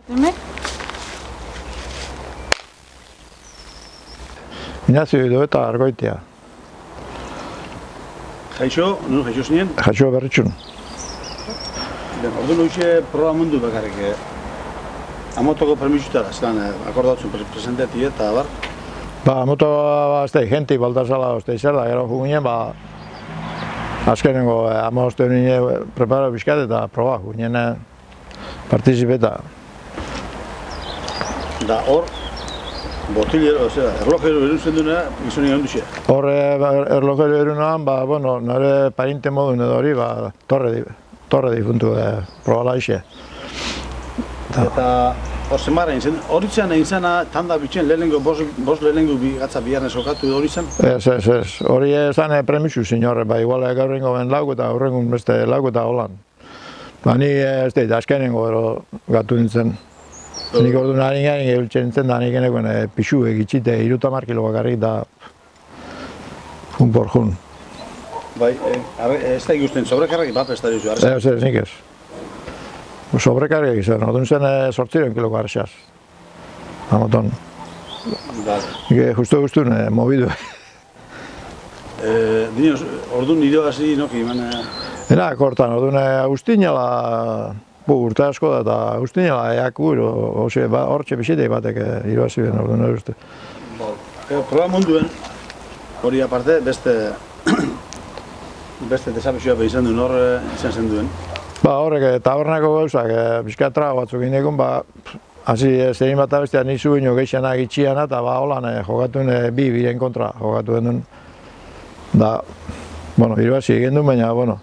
Demek? Inazio edo eta Argoitia. Jaixo, non jaixo zinen? Jaixo Berritxun. Ordu noixe proba mundu bakarrik. Amotoko permisutara, zelan akordatzen presenteati eta bar. Ba, moto azte, jenti baltazala azte izela, gero juginen, azkenengo amazte nire prepara bizkat eta proba juginen partizipeta. Da hor, botilero, erlojero eruzen duena, gizoni egon duxe. Hor erlojero erunan, nire parinte modun edo hori, torre difuntu proba laixe. Eta hor zemarra egin hori zen egin zena, tanda bitxen lehenengo, bos lehenengo gatza biharne sokatu hori zen? Ez, hori ezan premisu zinor, igual gaur rengo ben lau eta horrengun beste lau eta holan. Ni ez dut, azkenengo gatu nintzen. Nik ordu nahi garen egiltzen nintzen da nik enekoen pixu egitxite 30 kilo bakarrik da jun por jun. Bai, ez da ikusten, sobrekarrak bat ez da dizu, Ez, nik ez. Sobrekarrik izan, ordu nintzen 8 kiloko arxaz. Amoton. Nik justu mobidu. Dinoz, ordu nire hasi noki, Era, kortan, ordu Agustinala urte asko da, eta Agustinala eak hortxe bisitei batek iruazi ben ordu nire uste. Proba munduen, hori aparte, beste desafizioa izan duen, hor izan zen duen. Horrek tabernako gauzak, bizka trago batzuk indikun, hasi zein bat abestea nizu bino geixana gitxiana, eta holan jokatuen biren kontra jokatu duen. Da, iruazi egin duen, baina,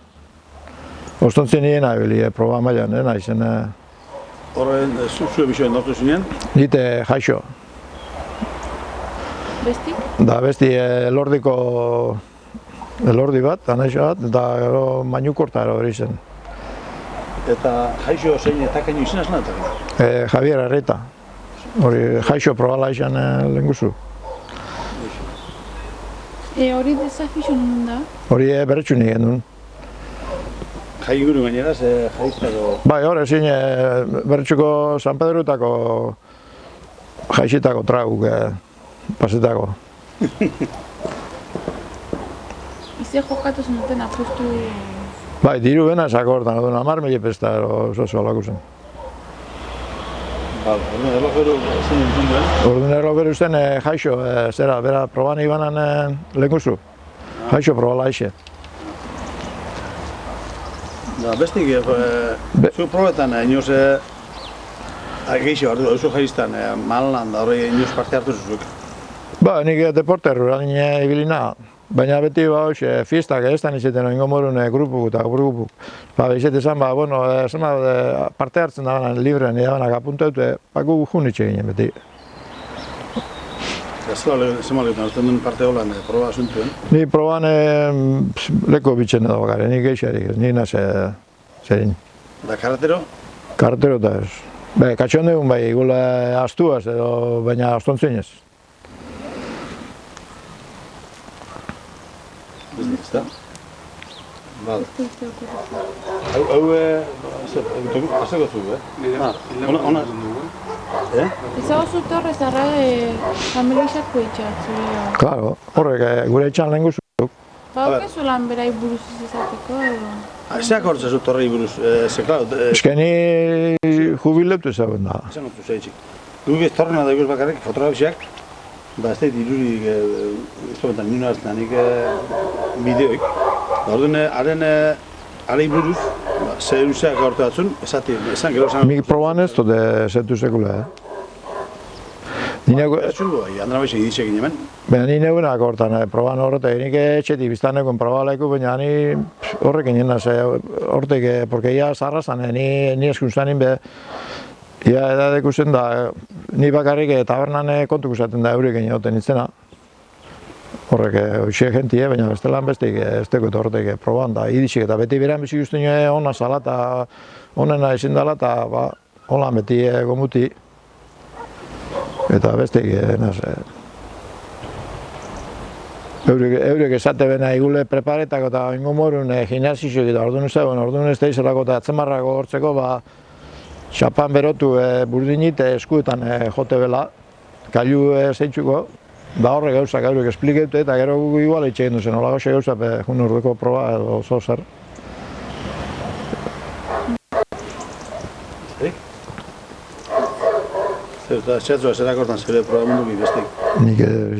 ostontzen nien abili, proba mailan, naizen. Horren, zuzue bisoen dortu zinen? Dite jaixo. Besti? Da, besti elordi bat, anaixa bat, eta gero mainukorta hori zen. Eta jaixo zein etakaino izan azna eta? Javier Arreta. Hori jaixo probala izan lehenguzu. Hori desafizio nun da? Hori berretxun egin duen. Jai inguru gainera, jaiztako? Bai, hori zin berretxuko San Pedrotako jaixitako traguk pasetako. Ize jokatu zenuten apustu... Bai, diru bena esakortan, 10.000 pesta oso alako zen. Orduan erlojero zein entzun duen? Orduan erlojero zen jaixo, bera proban ibanan lehenguzu. Jaixo probala ixe. Bestik, zu probetan inoz geixo hartu, oso jaiztan, malan da hori inoz parte hartu zuzuk? Nik deporte ruralin ibilina. Baina beti fiestak ez da nizetan ingo morun grupuk eta grupuk. Izate zan, parte hartzen da librean edabanak apuntaute, gu junitxe ginen beti. Zema lehetan, uzten duen parte holan, proba asuntuen? Ni proban leko bitzen edo bakare, ni geixarik, ni naze zerin. Da karatero? Karatero eta ez. Katxondegun gula astuaz edo, baina astontzen ez. Ez da? Bale. Hau, azeko zu, Ona... Ezago torre zarra familizako itxatzea. Claro, horrek gure etxan lehen guztuk. Okezu lan berai buruz izateko edo? Zeak hortza zu torrei buruz, Eskeni jubiletu ezagun da. Esan hortu zaitxik. Guk ez torrena da bakarrik, fotografiak, ez da irurik, ez da nina hartzen nik bideoik. Orduan, haren buruz, zer useak hortu batzun, esan gero esan... Mik proban ez dute zentu sekula, Ertxungo, Andra Baixe iditxek hemen. Baina ni neunak hortan, proban horretak, nik etxetik biztanekon probalaiku, baina ni horrek egin hortek, porque ia zarrazan, ni eskuntzanin be, ia edadek usten da, ni bakarrik tabernan kontuk usaten da eurek egin hoten itzena. Horrek, hoxe jentie, baina bestelan bestik, ez tekot horretek proban da, iditxek eta beti beran bizik usten ona zala eta onena ezin dela eta holan beti gomuti. Eta bestik, eurek esate bena igule preparetako eta ingo morun gimnasizioak eta orduan ez da izelako eta atzemarrako hortzeko, Txapan berotu burdinit eskuetan jote bela, kailu zeitzuko, da horre gauzak gaurek esplikatu eta gero gu igual itxegin duzen, hola gauze gauza jun urduko proba edo oso zer. Zer, eta txatzua zerakortan zure proba munduki bestek? Nik edo